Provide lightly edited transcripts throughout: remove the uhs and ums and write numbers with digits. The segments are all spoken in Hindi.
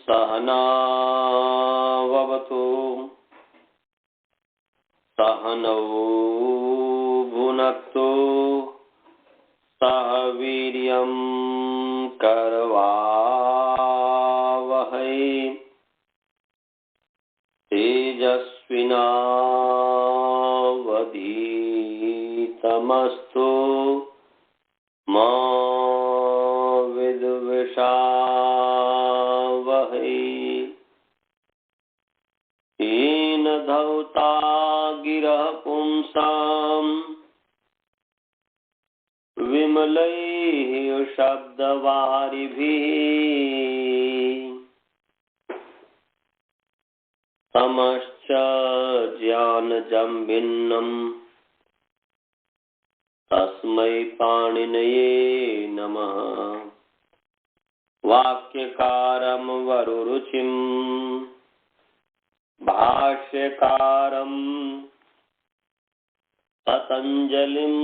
सहनावतु सहनौ भुनक्तु सह वीर्यं करवावहै तेजस्विनावधीतमस्तु मा विद्विषावहै। येन धौता गिरः पुंसाम् विमलैः शब्दवारिभिः तमश्च ज्ञानजं भिन्नम् तस्मै पाणिनये नमः। वाक्यकारं वरुरुचिं भाष्यकारं पतञ्जलिं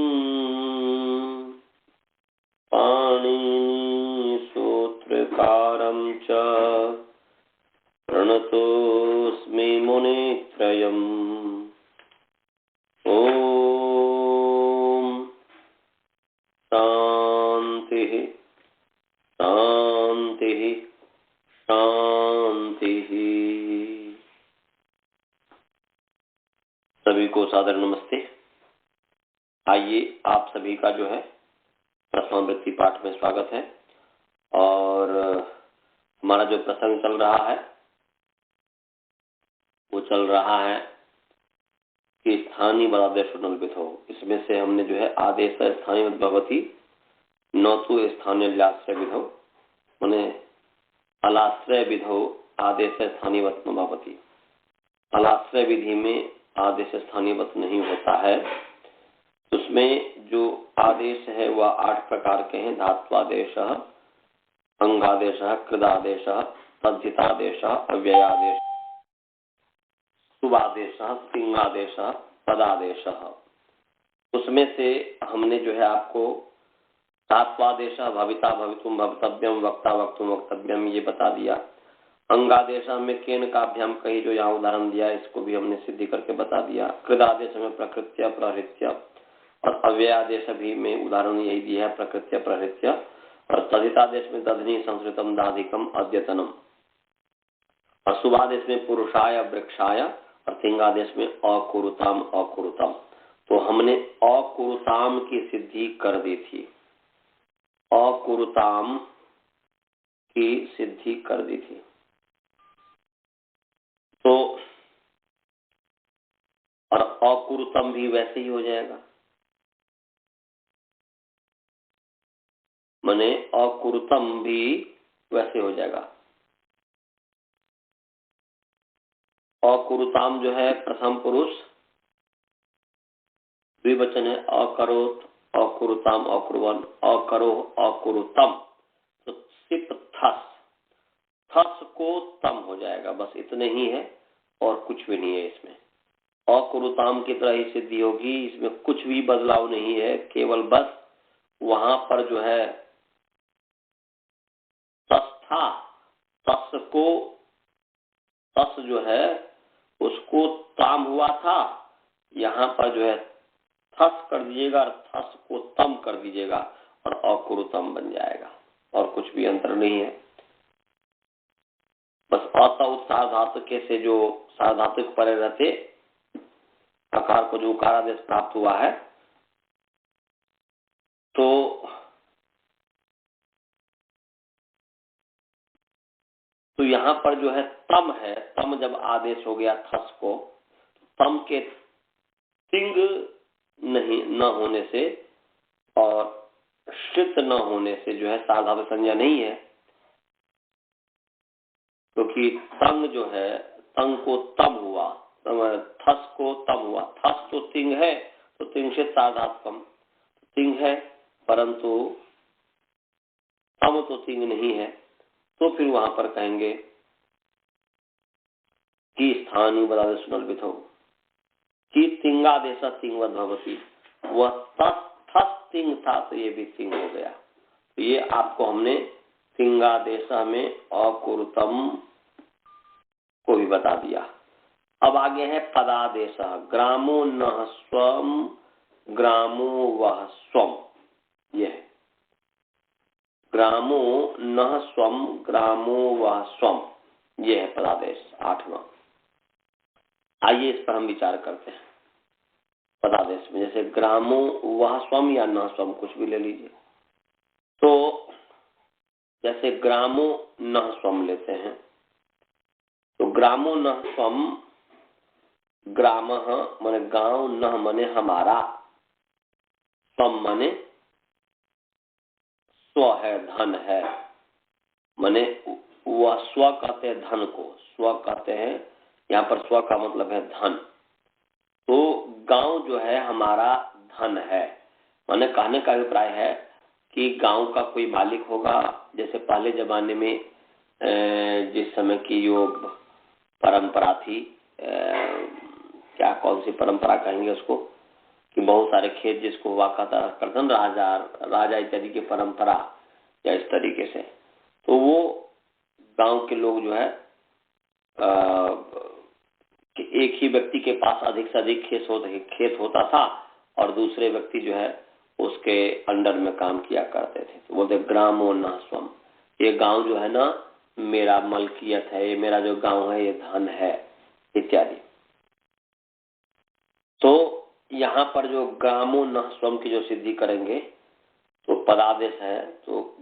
पाणिनिसूत्रकारं च प्रणतोऽस्मि मुनित्रयम्। ॐ शान्तिः शान्तिः शान्तिः। सभी को सादर नमस्ते। आइए आप सभी का जो है प्रथमावृत्ति पाठ में स्वागत है। और हमारा जो प्रसंग चल रहा है वो चल रहा है कि स्थानीय बदादेश नल्पित हो। इसमें से हमने जो है आदेश स्थानीय भवती नौतु स्थानीय लाश्रय विधो मैंने अलाश्रय विधो आदेश स्थानीय वत्न भवती। अलाश्रय विधि में आदेश स्थानीय वत नहीं होता है। उसमें जो आदेश है वह 8 प्रकार के हैं। धात्वादेश, अंगादेश, कृदादेश, तद्धितादेश, अव्ययादेश, शुभादेश, तिंगादेश, पदादेश। उसमें से हमने जो है आपको धात्वादेश भविता भवितुम भवितव्यम वक्ता वक्तुम वक्तव्यम ये बता दिया। अंगादेश में केन काभ्याम कही जो यहाँ उदाहरण दिया इसको भी हमने सिद्धि करके बता दिया। कृदादेश में प्रकृत्य प्रहृत्य और अव्ययादेश भी में उदाहरण यही दिया है, प्रकृत्य प्रहृत्य। और तद्धितादेश में दधनी संस्कृतम दाधिकम अद्यतनम। और शुभादेश में पुरुषाय वृक्षाय और तिंगादेश में अकुरुताम अकुरुतम। तो हमने अकुरुताम की सिद्धि कर दी थी, अकुरुताम की सिद्धि कर दी थी। तो और अकुरुतम भी वैसे ही हो जाएगा, माने अकुरुतम भी वैसे हो जाएगा। अकुरुताम जो है प्रथम पुरुष द्विवचन है। अकरोत अकुरुताम अकुर्वन अकरो अकुरुतम। तो सिप थस, थस को तम हो जाएगा, बस इतने ही है और कुछ भी नहीं है इसमें। अकुरुताम की तरह ही सिद्धि होगी, इसमें कुछ भी बदलाव नहीं है। केवल बस वहां पर जो है तस था, तस को तस जो है उसको ताम हुआ था, यहाँ पर जो है थस कर दीजिएगा और थस को तम कर दीजिएगा और अकुरुतम बन जाएगा और कुछ भी अंतर नहीं है। बस अत सार्वधातुक से जो सार्वधातुक परे रहते आकार को जो उकार आदेश प्राप्त हुआ है तो यहाँ पर जो है तम है। तम जब आदेश हो गया थस को, तम के तिंग नहीं न होने से और श्रित न होने से जो है सार्वधातुक संज्ञा नहीं है। क्योंकि तंग जो है तंग को तम हुआ, थस को तम हुआ। थस तो तिंग है तो तिंग से सार्वधातुकम तिंग है, परंतु तम तो तिंग नहीं है। तो फिर वहां पर कहेंगे कि स्थानीय बदादेश नल्पित हो कि तिंगादेश तिंगवत भवती। वह थस तिंग था तो ये भी तिंग हो गया। तो ये आपको हमने तिंगादेश में अकुरुतम को भी बता दिया। अब आगे है पदादेश। ग्रामो नः स्वम ग्रामो वह स्वम। ये है ग्रामो नः स्वम ग्रामो वह स्वम। ये है पदादेश 8वां। आइए इस पर हम विचार करते हैं। पदादेश में जैसे ग्रामो वह स्वम या न स्वम कुछ भी ले लीजिए। तो जैसे ग्रामो न स्वम लेते हैं तो ग्रामो न स्वम, ग्राम माने गांव, न माने हमारा, स्वम माने स्व है, धन है। माने वह स्व कहते हैं धन को, स्व कहते हैं, यहाँ पर स्व का मतलब है धन। तो गांव जो है हमारा धन है। माने कहने का अभिप्राय है कि गांव का कोई मालिक होगा। जैसे पहले जमाने में जिस समय की जो परंपरा थी, क्या कौन सी परंपरा कहेंगे उसको, कि बहुत सारे खेत जिसको हुआ करते हैं राजा इत्यादि की परंपरा या इस तरीके से, तो वो गांव के लोग जो है कि एक ही व्यक्ति के पास अधिक से अधिक खेत होता था और दूसरे व्यक्ति जो है उसके अंडर में काम किया करते थे। तो बोलते ग्रामो न स्वम, ये गांव जो है ना मेरा मलकियत है, ये मेरा जो गांव है ये धन है इत्यादि। तो यहाँ पर जो ग्रामो न स्वम की जो सिद्धि करेंगे तो पदादेश है। तो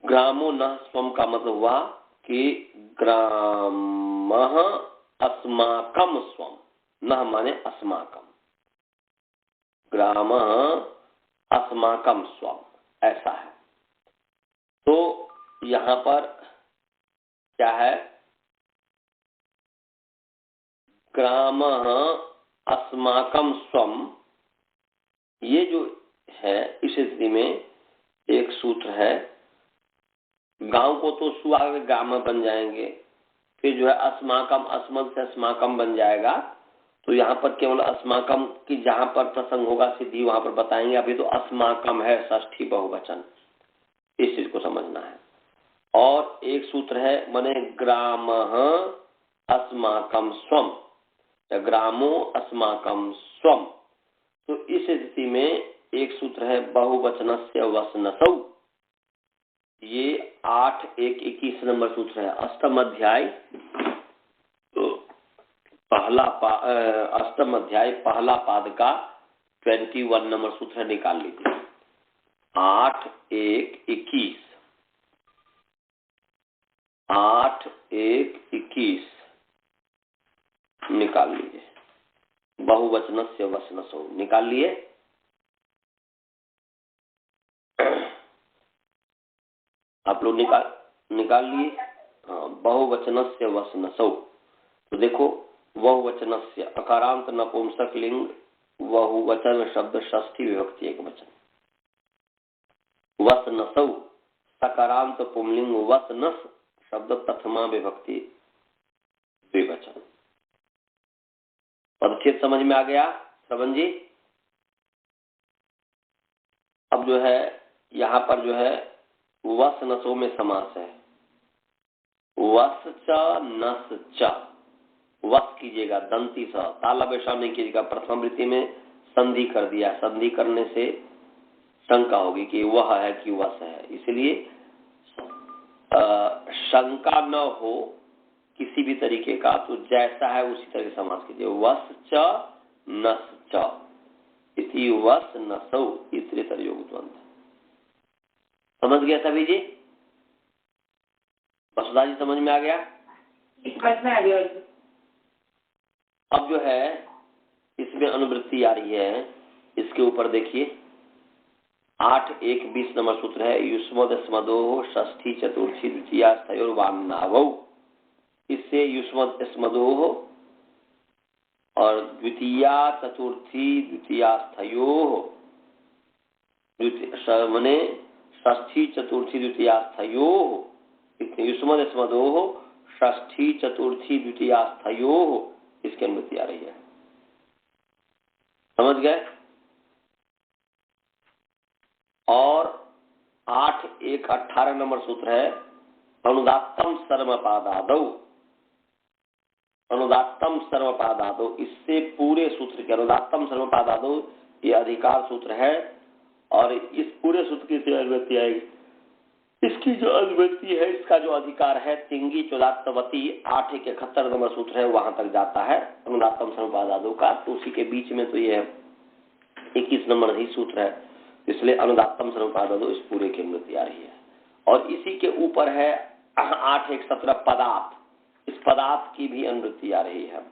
ग्रामो न स्वम का मतलब हुआ कि ग्रामः अस्माकम स्वम, न माने अस्माकम, ग्रामः अस्माकम स्वम, ऐसा है। तो यहाँ पर क्या है, ग्रामः अस्माकम स्वम, ये जो है इस स्थिति में एक सूत्र है। गांव को तो सु आगे ग्राम बन जाएंगे, फिर जो है अस्माकम, अस्मद से अस्माकम बन जाएगा। तो यहाँ पर केवल अस्माकम की जहां पर प्रसंग होगा सिद्धि वहां पर बताएंगे। अभी तो अस्माकम है षष्ठी बहुवचन, इस चीज को समझना है। और एक सूत्र है माने ग्रामः अस्माकम स्वम, ग्रामो अस्माकम स्वम। तो इस स्थिति में एक सूत्र है बहुवचनस्य वसनसौ। ये 8-1-21 नंबर सूत्र है। अष्टम अध्याय पहला पाद का 21 नंबर सूत्र है, निकाल लीजिए। 8-1-21 8-1-21 निकाल लीजिए। बहुवचनस्य वसनसौ निकाल लिए। आप लोग निकाल लिए। हाँ, बहुवचनस्य वसनसौ। तो देखो बहुवचनस्य अकारांत नपुंसक लिंग बहुवचन शब्द षष्ठी विभक्ति एक वचन। वसनसौ सकारांत पुंलिंग वसनस शब्द प्रथमा विभक्ति द्विवचन। पदच्छेद समझ में आ गया श्रवण जी? अब जो है यहाँ पर जो है वस नसों में समास है। वस च नस च, वस कीजिएगा दंती स, ताला पेशाब नहीं कीजिएगा। प्रथम वृत्ति में संधि कर दिया, संधि करने से शंका होगी कि वह है कि वस है, इसलिए शंका न हो किसी भी तरीके का, तो जैसा है उसी तरह समास कीजिए। वस च नस च इति वस नसौ इतरेतर योग द्वंद्व। समझ गया सभी जी? वसुधा जी समझ में आ गया? अब जो है इसमें अनुवृत्ति आ रही है, इसके ऊपर देखिए 8-1-20 नंबर सूत्र है। युष्मद स्मदो षष्ठी चतुर्थी द्वितीया स्थयोर्वान्नावौ। इससे युष्मद स्मदो और द्वितीया चतुर्थी द्वितीया स्थयो मने षष्ठी चतुर्थी द्वितीया स्थयो, युष्मद स्मदो षष्ठी चतुर्थी द्वितीया स्थयो, इसकी अनुमति आ रही है। समझ गए? और 8-1-18 नंबर सूत्र है। अनुदात्तम सर्वपादादौ, अनुदात्तम सर्वपादादौ, इससे पूरे सूत्र के अनुदात्तम सर्वपादादौ ये अधिकार सूत्र है और इस पूरे सूत्र की अनुवृत्ति आएगी। इसकी जो अनुवृत्ति है, इसका जो अधिकार है तिंगी चौदात्तवती 871 नंबर सूत्र है, वहां तक जाता है अनुदात्तम सर्वपादादौ का। तो उसी के बीच में तो ये 21 नंबर ही सूत्र है, इसलिए अनुदात्तम सर्वपादादौ इस पूरे की अनुवृत्ति आ रही है। और इसी के ऊपर है 817 पदार्थ, इस पदार्थ की भी अनुवृत्ति आ रही है।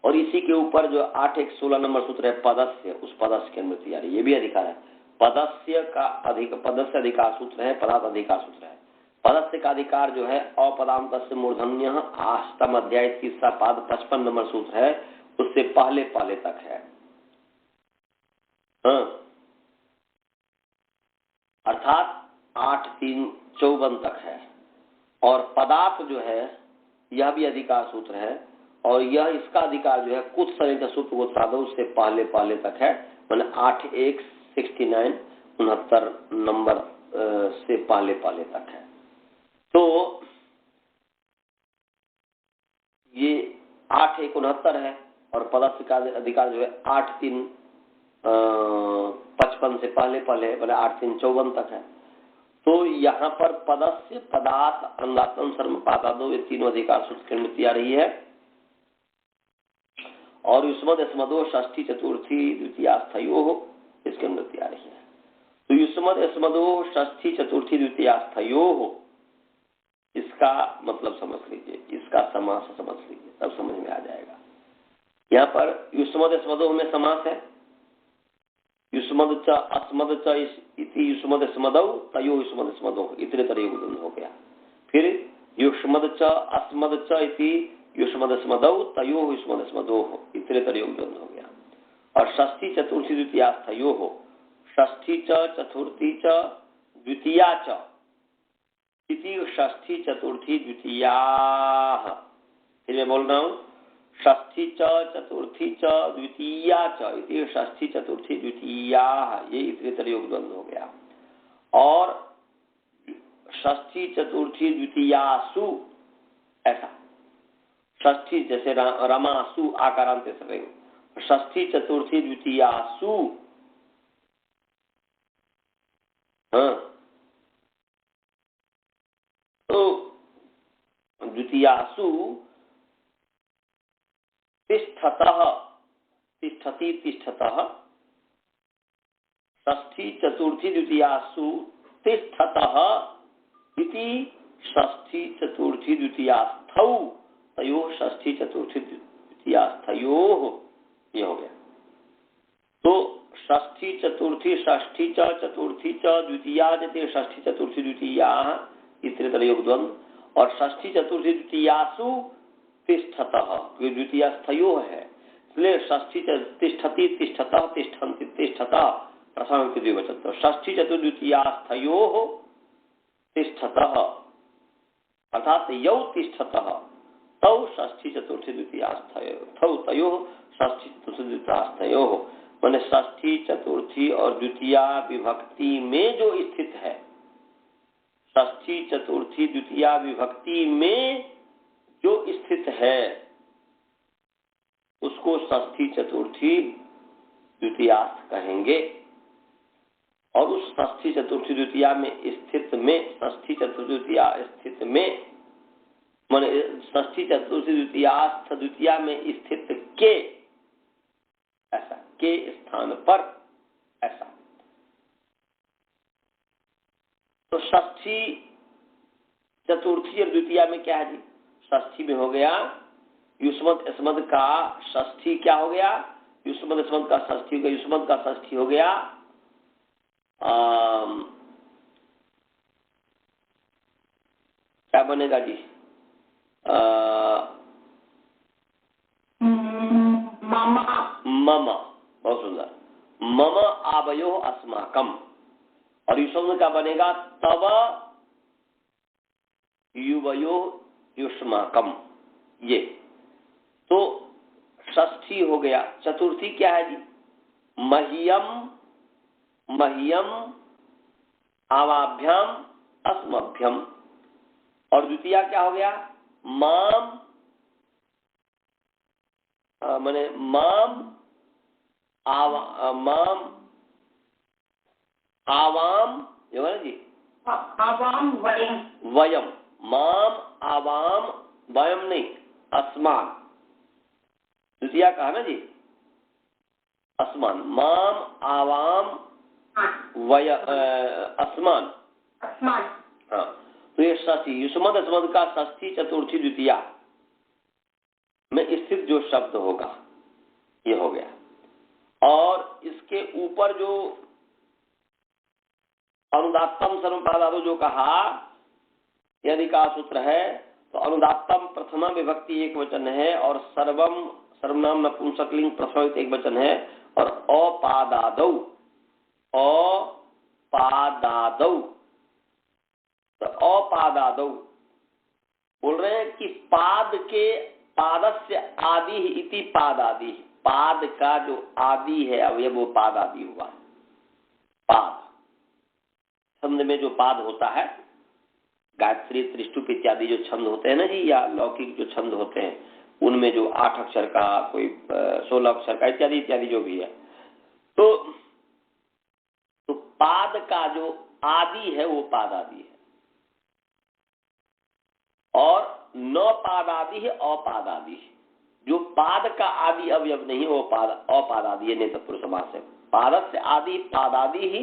और इसी के ऊपर जो 816 नंबर सूत्र है पदस्य, उस पदस्य की अनुवृत्ति आ रही है, ये भी अधिकार है। पदस्य का पदस्य अधिकार सूत्र है, पदार्थ अधिकार सूत्र है। पदस्य का अधिकार जो है अपदांतस्य मूर्धन्यः अष्टम अध्याय तीसरा पाद 55 नंबर सूत्र है, उससे पहले पहले तक है। अर्थात 8-3-54 तक है। और पदार्थ जो है यह भी अधिकार सूत्र है, और यह इसका अधिकार जो है कुछ संयुक्त सूत्र को साधो उससे पहले पहले तक है, मैंने 8-1-69 69 नंबर से पहले पहले तक है। तो ये 8-1-69 है और पदस्य का अधिकार जो है 8-3-55 से पहले पहले मैंने 8-3-54 तक है। तो यहाँ पर पदस्य पदार्थ अनुदात्तम सर्वपादादौ ये तीनों अधिकार सूत्र की अनुवृत्ति आ रही है। और युष्मद् यस्मदो षष्ठी चतुर्थी द्वितीयास्थयोः इसकी अनुवृत्ति आ रही है। तो युष्मद् यस्मदो षष्ठी चतुर्थी द्वितीयास्थयोः, इसका मतलब समझ लीजिए, इसका समास समझ लीजिए, तब समझ में आ जाएगा। यहाँ पर युष्मद् यस्मदो में समास है, युष्मद् च अस्मद् च इति युष्मद् यस्मदौ तयो युष्मद् यस्मदोः, इतने तरह हो गया। फिर युष्मद् च अस्मद् च इति युष्मद् यस्मदौ तयो युष्मद् यस्मदोः, इतने तरह हो गया। और षष्ठी चतुर्थी द्वितीयास्थयोः, षष्ठी च चतुर्थी च द्वितीया च इति षष्ठी चतुर्थी द्वितीयाः। फिर मैं बोल रहा हूँ षष्ठी च चतुर्थी च द्वितीया च इति षष्ठी चतुर्थी द्वितीयाः, ये इतने तरह द्वंद्व हो गया। और षष्ठी चतुर्थी द्वितीयासु, ऐसा षष्ठी जैसे रमासु आकारांत से, षष्ठी चतुर्थी द्वितीयासु, हाँ, तो द्वितीयासु तिष्ठतः, तिष्ठति तिष्ठतः, षष्ठी चतुर्थी द्वितीयासु तिष्ठतः इति षष्ठी चतुर्थी द्वितीयास्थौ तयोः षष्ठी चतुर्थी द्वितीयास्थयोः, ये हो गया। तो षष्ठी चतुर्थी षष्ठी च चतुर्थी च द्वितीया जते षष्ठी चतुर्थी द्वितीयाः इतने तरह द्वंद्व। और षष्ठी चतुर्थी द्वितीयासु तिष्ठतः, द्वितीयास्थयोः है, इसलिए षष्ठी तिष्ठति तिष्ठतः तिष्ठन्ति तिष्ठतः प्रथम विभक्ति द्विवचन। तो षष्ठी चतुर्द्वितीयास्थयोः तिष्ठतः अर्थात यौ तिष्ठतः तौ षष्ठी चतुर्थी द्वितीयास्थयोः, तयोः षष्ठी चतुर्थी द्वितीयास्थयोः, माने षष्ठी चतुर्थी और द्वितीया विभक्ति में जो स्थित है, षष्ठी चतुर्थी द्वितीया विभक्ति में जो स्थित है उसको षष्ठी चतुर्थी द्वितीयास्थ कहेंगे। और उस षष्ठी चतुर्थी द्वितीया में स्थित में, षष्ठी चतुर्थी द्वितीया स्थित में माने षष्ठी चतुर्थी द्वितीयास्थ द्वितीया में स्थित के, ऐसा के स्थान पर, ऐसा। तो षष्ठी चतुर्थी और द्वितीया में क्या है जी? षष्ठी में हो गया युष्मद् यस्मद् का षष्ठी, क्या हो गया? युष्मद् यस्मद् का षष्ठी हो गया, युष्मद् का षष्ठी हो गया क्या बनेगा जी? मम, बहुत सुंदर, मम आवयो अस्माकम। और युष्मद् का बनेगा तव युवयो युष्माकम, ये। तो षष्ठी हो गया। चतुर्थी क्या है जी? मह्यम, मह्यम आवाभ्याम अस्मभ्यम, और द्वितीया क्या हो गया? माम, माने माम माम आवाम, जो है ना जी, आवाम वयम, वयम, माम आवाम वयम नहीं, अस्मान, द्वितीया कहा ना जी, अस्मान, माम आवाम वय अस्मान, अस्मान। हाँ, तो ये षष्ठी युष्मद अस्मद का षष्ठी चतुर्थी द्वितीया में स्थित जो शब्द होगा ये हो गया। और इसके ऊपर जो अनुदात्तम सर्वपादादो जो कहा यदि का सूत्र है, तो अनुदात्तम प्रथमा विभक्ति एक वचन है और सर्वम सर्वनाम नपुंसकलिंग प्रथम एक वचन है, और अपादादौ अपादादौ, तो अपादादौ बोल रहे हैं कि पाद के पादस्य आदि इति पादादि, पाद का जो आदि है अवयव वो पाद आदि हुआ। पाद छंद में जो पाद होता है, गायत्री त्रिष्टुप इत्यादि जो छंद होते हैं ना जी, या लौकिक जो छंद होते हैं उनमें जो 8 अक्षर का, कोई 16 अक्षर का इत्यादि इत्यादि जो भी है, तो पाद का जो आदि है वो पाद आदि है, और न पादादि है अपादादि है। जो पाद का आदि अवयव नहीं वो पाद अपादादि है, नहीं तत्पुरुष समास है। पादस्य आदि पादादि ही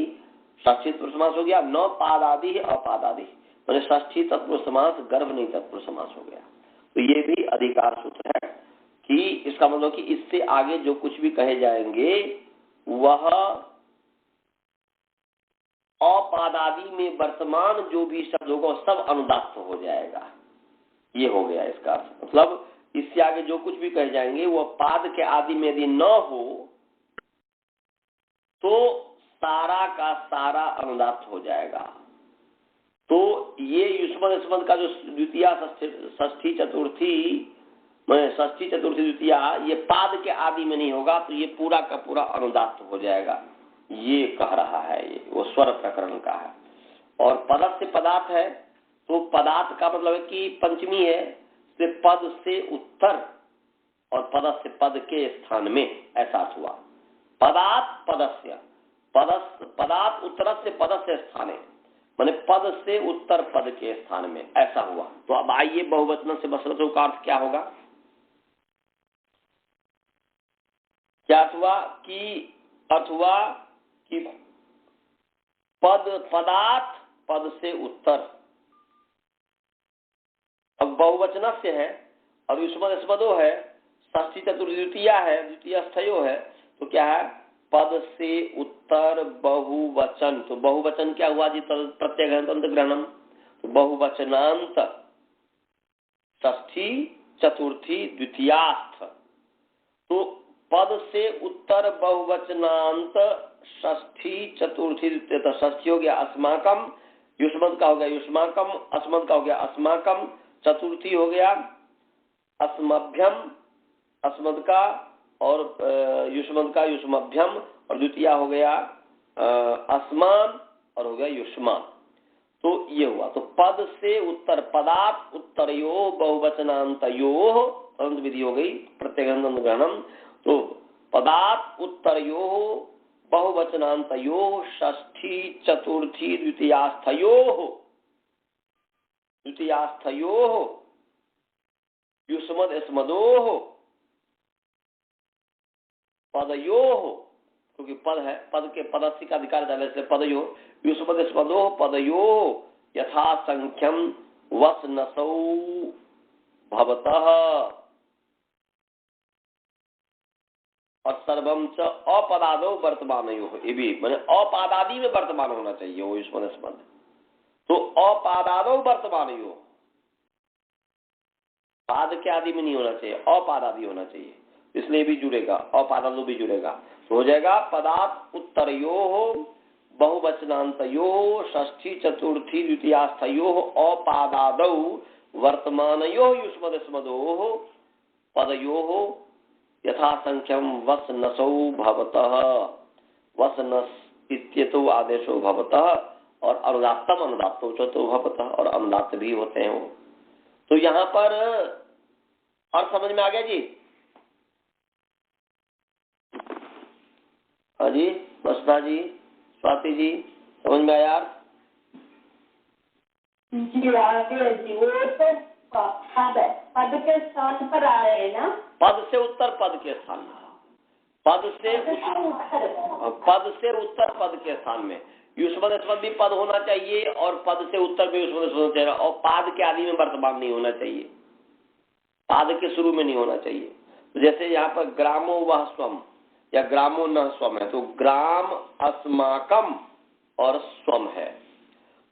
षष्ठी तत्पुरुष समास हो गया, न पादादि है अपादादि, मैंने षष्ठी तत्पुरुष समास गर्भ नहीं तत्पुरुष समास हो गया। तो ये भी अधिकार सूत्र है कि इसका मतलब कि इससे आगे जो कुछ भी कहे जाएंगे वह अपादादि में वर्तमान जो भी शब्द होगा सब अनुदात्त हो जाएगा। ये हो गया इसका मतलब, इससे आगे जो कुछ भी कहे जाएंगे वो पाद के आदि में यदि न हो तो सारा का सारा अनुदात्त हो जाएगा। तो ये युष्मद स्मद का जो द्वितीया षष्ठी चतुर्थी, षष्ठी चतुर्थी द्वितीया, ये पाद के आदि में नहीं होगा तो ये पूरा का पूरा अनुदात्त हो जाएगा, ये कह रहा है। ये वो स्वर प्रकरण का है। और पदस्य पदार्थ है, तो पदार्थ का मतलब है कि पंचमी है, से पद से उत्तर और पद से पद के स्थान में, ऐसा हुआ। पदार्थ पदस्य, पदार्थ उत्तर से पद से स्थान है, माने पद से उत्तर पद के स्थान में, ऐसा हुआ। तो अब आइए बहुवचन से बसरतों का अर्थ क्या होगा। क्या हुआ कि अथवा कि पदार्थ पद से उत्तर, अब बहुवचन से है और युष्मद स्मदो है, षष्ठी चतुर्थी द्वितीया है, द्वितीय स्थयो है, तो क्या है पद से उत्तर बहुवचन। तो बहुवचन क्या हुआ जी, प्रत्यय ग्रहणम, तो बहुवचनांत षष्ठी चतुर्थी द्वितीयास्थ, तो पद से उत्तर बहुवचनांत षष्ठी चतुर्थी द्वितीय, तो षष्ठी हो गया अस्माकम, युष्मद का हो गया युष्माकम, अस्मद का हो गया अस्माकम, चतुर्थी हो गया अस्मभ्यम, अस्मद का, और युष्मद का युष्मभ्यम, और द्वितीय हो गया अस्मान और हो गया युष्मान। तो ये हुआ। तो पद से उत्तर, पदार्थ उत्तरयो बहुवचनांतयो, अंत विधि हो गई प्रत्यगंध ग्रहणम, तो पदार्थ उत्तरयो बहुवचनांतयो षष्ठी चतुर्थी द्वितीयास्थयो, द्वितीयास्थयो युष्मद स्मदो पदयो, क्योंकि पद है, पद के पदस्य का अधिकार डाले इसलिए पदयो, युष्मद स्मदो पदयो यथा संख्यम वसनसौ भवतः, और सर्वम च अपादादो वर्तमानयो, ये भी माने अपादादि में वर्तमान होना चाहिए वो युष्मद स्मद, तो अपादादो वर्तमानयो, पाद के आदि में नहीं होना चाहिए, अपादादि होना चाहिए, इसलिए भी जुड़ेगा, अपादादो भी जुड़ेगा, तो हो जाएगा पदार्थ उत्तरयो बहुवचनांतयो षष्ठी चतुर्थी द्वितीयास्थयो अपादादौ वर्तमानयो युष्मद स्मदो पदयो यथा संख्यम वसनसौ भवतः, वसनस इत्येतो आदेशो भवतः, और अनुदात्तम अनुदात्तो चतो भवतः, और अनुदात्त भी होते हैं वो। तो यहाँ पर और समझ में आ गया जी? हाँ जी, बसना जी, स्वाति जी, समझ में आया? जी आगे जी, वो तो पद के स्थान पर आ रहे हैं ना? पद से उत्तर पद के स्थान में, पद से उत्तर पद के स्थान में युष्मद स्मद भी पद होना चाहिए और पद से उत्तर भी युष्मद स्मद होना चाहिए और पाद के आदि में वर्तमान नहीं होना चाहिए, पाद के शुरू में नहीं होना चाहिए। तो जैसे यहाँ पर ग्रामो वह स्वम या ग्रामो न स्वम है, तो ग्राम अस्माकम और स्वम है।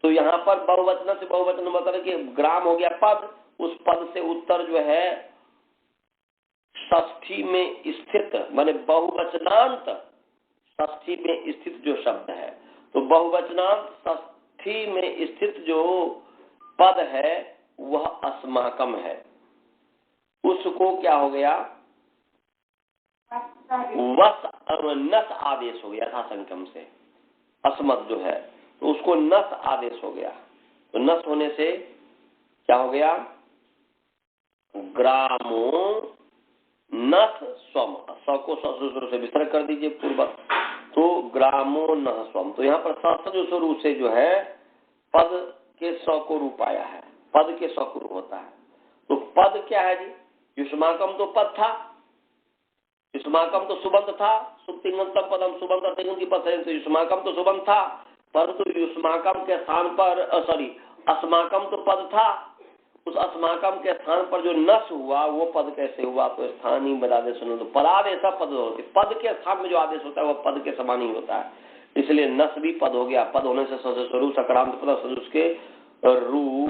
तो यहाँ पर बहुवचन से बहुवचन मतलब कि ग्राम हो गया पद, उस पद से उत्तर जो है षष्ठी में स्थित माने बहुवचनांत षष्ठी में स्थित जो शब्द है, तो बहुवचनांत षष्ठी में स्थित जो पद है वह अस्माकम है। उसको क्या हो गया? वस नस आदेश हो गया था संकम से, अस्मत जो है तो उसको नस आदेश हो गया। तो नस होने से क्या हो गया? ग्रामो नस स्वम, स को स से विसर्ग कर दीजिए पूर्वक, तो ग्रामो न स्वम। तो यहाँ पर स्वरूप से जो है पद के स को रूप आया है, पद के स को रूप होता है। तो पद क्या है जी? युष्माकम तो पद था, युष्माकम तो सुबंध था, सुप्तिंगंतम पदम सुबंध की पद है, तो युष्माकम तो सुबंध था, परंतु युष्माकम के स्थान पर अस्माकम तो पद था, उस अस्माकम के स्थान पर जो नस हुआ वो पद कैसे हुआ? तो स्थानीय बदादेश, तो पदादेश पद होते, पद के स्थान में जो आदेश होता है वह पद के समान ही होता है, इसलिए नस भी पद हो गया। पद होने से स्वरूप सकारांत पद सदुष के रू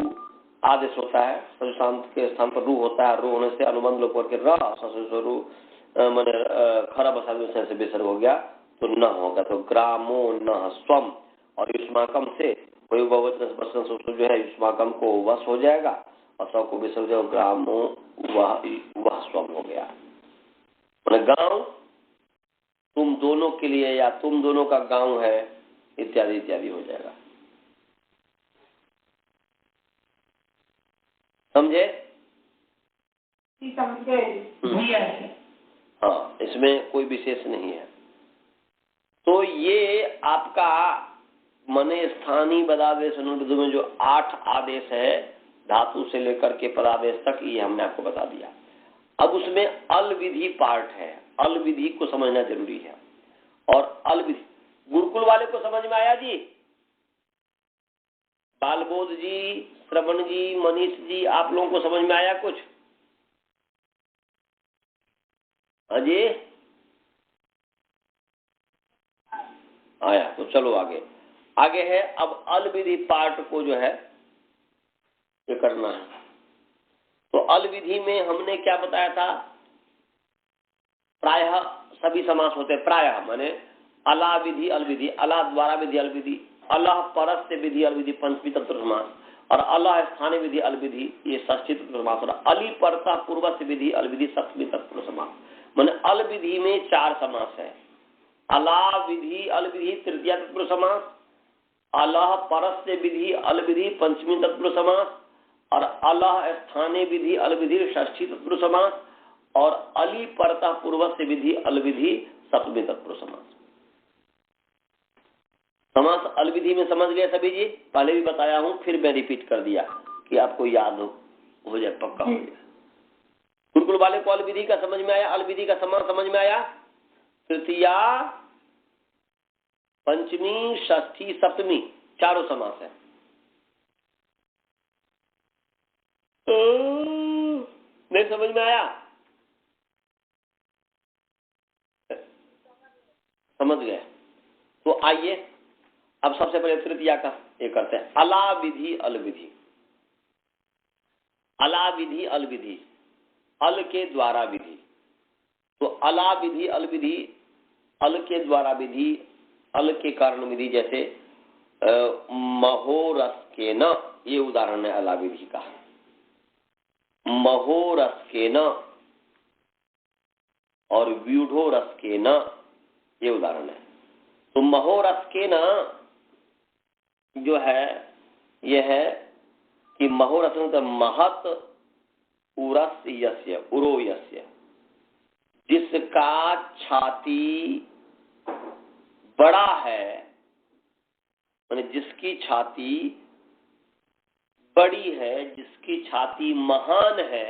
आदेश होता है, सदुषांत के स्थान पर रू होता है, रू होने से अनुबंध लोग करके स्वरूप मैंने खरा बसा से विसर्ग हो गया तो न होगा। तो ग्रामो न स्वम और युष्माकम से वही बहुवचन जो है युष्माकम को वश हो जाएगा और सब को विसर्ग हो, ग्रामो वह स्वम हो गया। गांव तुम दोनों के लिए या तुम दोनों का गांव है इत्यादि इत्यादि हो जाएगा। समझे? समझे। हाँ, इसमें कोई विशेष नहीं है। तो ये आपका मने स्थानीय पदादेश अनुविधि में जो 8 आदेश है धातु से लेकर के पदादेश तक, ये हमने आपको बता दिया। अब उसमें अल विधि पार्ट है, अल विधि को समझना जरूरी है। और अल विधि गुरुकुल वाले को समझ में आया जी? बालबोध जी, श्रवण जी, मनीष जी, आप लोगों को समझ में आया कुछ? अजय आया? तो चलो आगे आगे है। अब अल विधि पार्ट को जो है ये करना है। तो अल विधि में हमने क्या बताया था? प्रायः सभी समास होते हैं, प्रायः माने अला विधि अल विधि, अला द्वारा विधि अल विधि, अलाह परस से विधि अल विधि पंचमी तत्पुरुष समास, और अलाह स्थानीय विधि अल विधि ये षष्ठी तत्पुरुष समास, और अली परता पूर्व से विधि अल विधि सप्तमी तत्पुरुष समास। माने अल विधि में 4 समास है। अला विधि अल विधि तृतीया तत्पुरुष समास, अलाह परस से विधि अल विधि पंचमी तत्पुरुष समास, और अलाह स्थानीय विधि अल विधि षष्ठी तत्पुरुष समास, और अली परता पूर्व से विधि अल विधि सप्तमी तत्पुरुष समास। समास अल विधि में समझ गए सभी जी? पहले भी बताया हूं, फिर मैं रिपीट कर दिया कि आपको याद हो जाए, पक्का हो जाए। गुरुकुल वाले को अल विधि का समझ में आया? अल विधि का समास समझ में आया? तृतीया पंचमी षष्ठी सप्तमी 4 समास है। नहीं समझ में आया? समझ गए? तो आइए अब सबसे पहले तृतीया का ये करते हैं। अला विधि अल विधि, अला विधि अल विधि, अल के द्वारा विधि। तो अला विधि अल विधि, अल के द्वारा विधि, अल के कारण विधि। जैसे महोरस के न, ये उदाहरण है अला विधि का। महोरस के न और व्यूढ़ो रस के न, ये उदाहरण है। तो महोरस के न जो है यह है कि महोरस मतलब महत उरस यस्य, उरो यस्य, जिसका छाती बड़ा है, माने जिसकी छाती बड़ी है, जिसकी छाती महान है,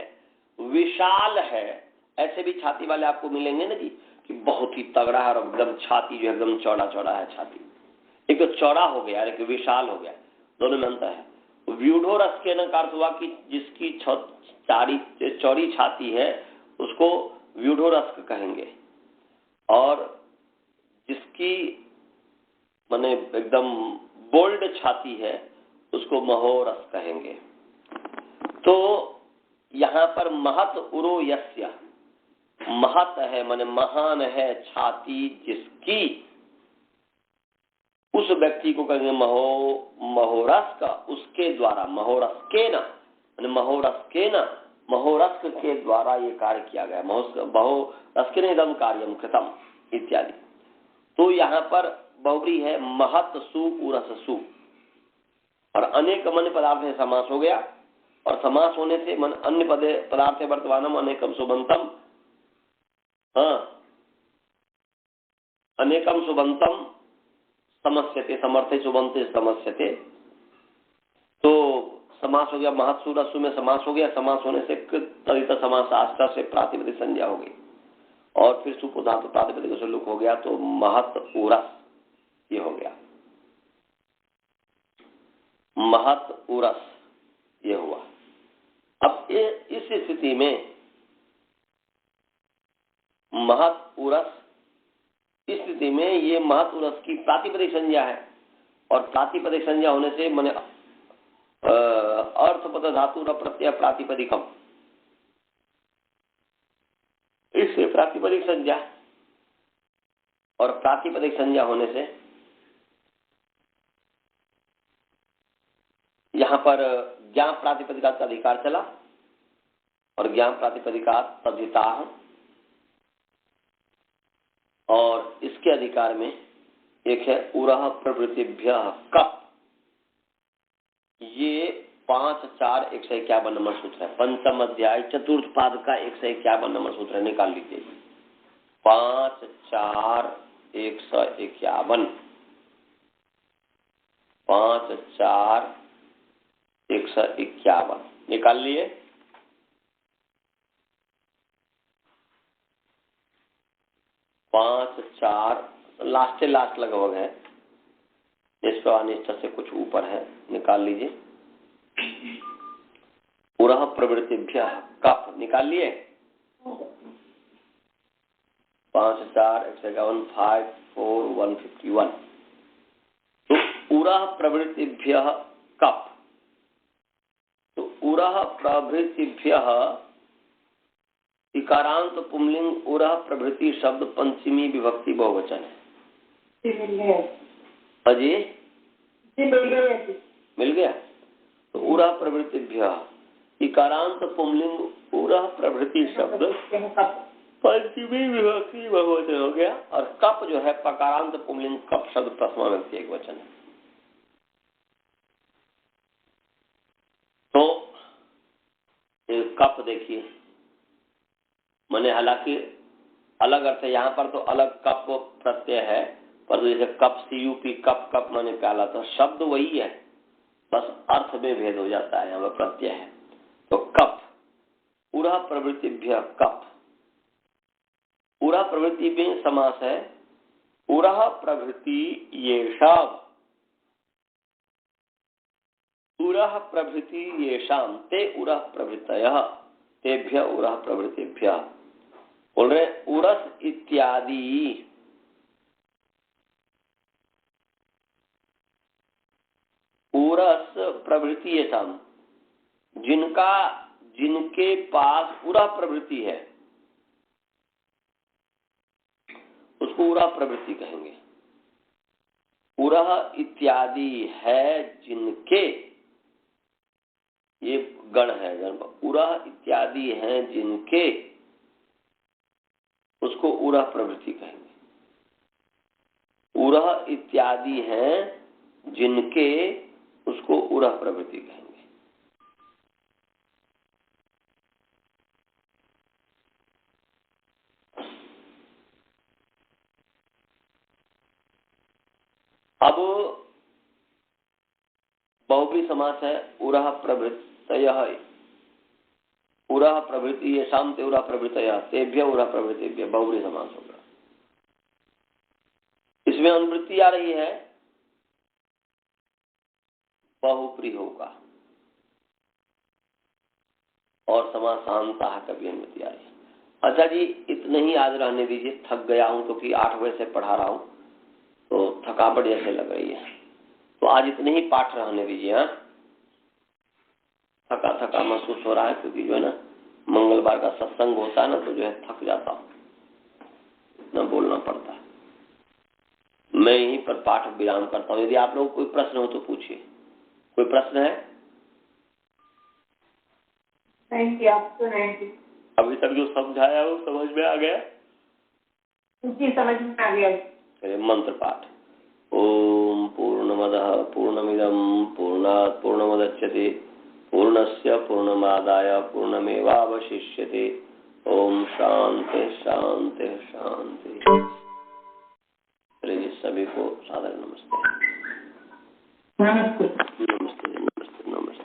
विशाल है। ऐसे भी छाती वाले आपको मिलेंगे ना जी, कि बहुत ही तगड़ा है और एकदम छाती जो एकदम चौड़ा चौड़ा है छाती। एक तो चौड़ा हो गया, एक विशाल हो गया, दोनों में अंतर है। व्यूढ़ो रस के न का अर्थ हुआ कि जिसकी चौड़ी छाती है उसको व्यूढ़ो रस कहेंगे, और जिसकी माने एकदम बोल्ड छाती है उसको महोरस कहेंगे। तो यहाँ पर महत उरो यस्य, महत है माने महान है छाती जिसकी, उस व्यक्ति को कहेंगे महोरस का, उसके द्वारा, महोरस के न माने महोरस के न, महोरस के द्वारा ये कार्य किया गया, महोरस के निदम कार्यम कृतम इत्यादि। तो यहाँ पर बहुब्री है महत सु उरस सु, और अनेक मन पदार्थ से समास हो गया, और समास होने से मन अन्य पदार्थ वर्तमानम अनेकम सुबंतम, हाँ अनेकम सुबंतम समस्यते, समर्थे सुबंते समस्यते। तो समास हो गया, महत्सु रसु में समास हो गया, समास होने से तदित समास आस्था से प्रातिपदिक संज्ञा हो गई, और फिर सुपुधातु प्रातिपदिक से लुक हो गया, तो महत उरस ये हो गया, महत उरस ये हुआ। अब इस स्थिति में महत उरस, इस स्थिति में ये महत उरस की प्रातिपदिक संज्ञा है, और प्रातिपदिक संज्ञा होने से माने अर्थपद धातु र प्रत्यय प्रातिपदिकम, इससे प्रातिपदिक संज्ञा, और प्रातिपदिक संज्ञा होने से यहाँ पर ज्ञान प्रातिपदिका का अधिकार चला, और ज्ञान प्रातिपदिका तद्धिता, और इसके अधिकार में एक है उरह प्रवृत्तिभ्य कप। ये 5, 4, 151 नंबर सूत्र है, पंचम अध्याय चतुर्थ पाद का 151 नंबर सूत्र है, निकाल लीजिए। 5, 4, 151, 5, 4, 151 निकाल लिए। पांच चार लास्ट से लास्ट लगभग है, निष्ठ अनिष्ठ से कुछ ऊपर है, निकाल लीजिए। उरह प्रवृत्तिभ्य कप निकाल लिए। 5, 4, 151, 5, 4, 151। तो उरह प्रवृत्तिभ्य कप, तो उरह प्रवृत्तिभ्य इकारांत पुंलिंग उरह प्रभृति शब्द पंचमी विभक्ति बहुवचन है। अजी मिल गया। तो उरह प्रभृतिभ्य इकारांत पुंलिंग उरह प्रभृति शब्द पंचमी विभक्ति बहुवचन हो गया, और कप जो है पकारांत पुंलिंग कप शब्द प्रथमा व्यक्ति एक वचन है। तो कप देखिए, मैंने हालांकि अलग अर्थ है, यहाँ पर तो अलग कप प्रत्यय है, पर जैसे कप CUP कप कप माने प्याला, तो शब्द वही है, बस अर्थ में भेद हो जाता है, यहाँ पर प्रत्यय है। तो कप उरह प्रवृत्तिभ्य कप, उरह प्रवृत्ति में समास है, उरह प्रभृति येषाम, उरह प्रभृति येषाम ते उरह प्रभृतयः तेभ्य उरह प्रभृतिभ्य। बोल रहे उरस इत्यादि, उरस प्रभृति येषाम, जिनके पास उरह प्रवृत्ति है उसको उरह प्रवृत्ति कहेंगे। उरह इत्यादि है जिनके, ये गण है, गण उरह इत्यादि हैं जिनके, उसको उरह प्रवृत्ति कहेंगे। उरह इत्यादि हैं जिनके, उसको उरह प्रवृत्ति कहेंगे। अब बहुव्रीहि समास है, उरः प्रभृतयः, उरः प्रभृति येषां ते उरः प्रभृतयः तेभ्य उरः प्रभृतिभ्य, बहुव्रीहि समास होगा। इसमें अनुवृत्ति आ रही है बहुव्रीहि होगा और समासांता कभी अनुमति आ रही है। अच्छा जी, इतने ही आज रहने दीजिए, थक गया हूं क्योंकि 8 बजे से पढ़ा रहा हूं तो थकावट जैसे लग रही है, तो आज इतने ही पाठ रहने दीजिए। हाँ, थका थका महसूस हो रहा है क्योंकि जो है ना मंगलवार का सत्संग होता है ना, तो जो है थक जाता हूं, इतना बोलना पड़ता है। मैं यहीं पर पाठ विराम करता हूं। यदि आप लोग कोई प्रश्न हो तो पूछिए। कोई प्रश्न है? नहीं, आप तो नहीं। अभी तक जो समझाया वो समझ में आ गया? जी, समझ में आ गया। चलिए मंत्र पाठ। ओम पूर्णमदः पूर्णमिदं पूर्णात् पूर्णमुदच्यते पूर्णस्य पूर्णमादाय पूर्णमेवावशिष्यते। ओम शांति शांति शांति। चलिए सभी को सादर नमस्ते। नमस्ते नमस्ते नमस्ते नमस्ते।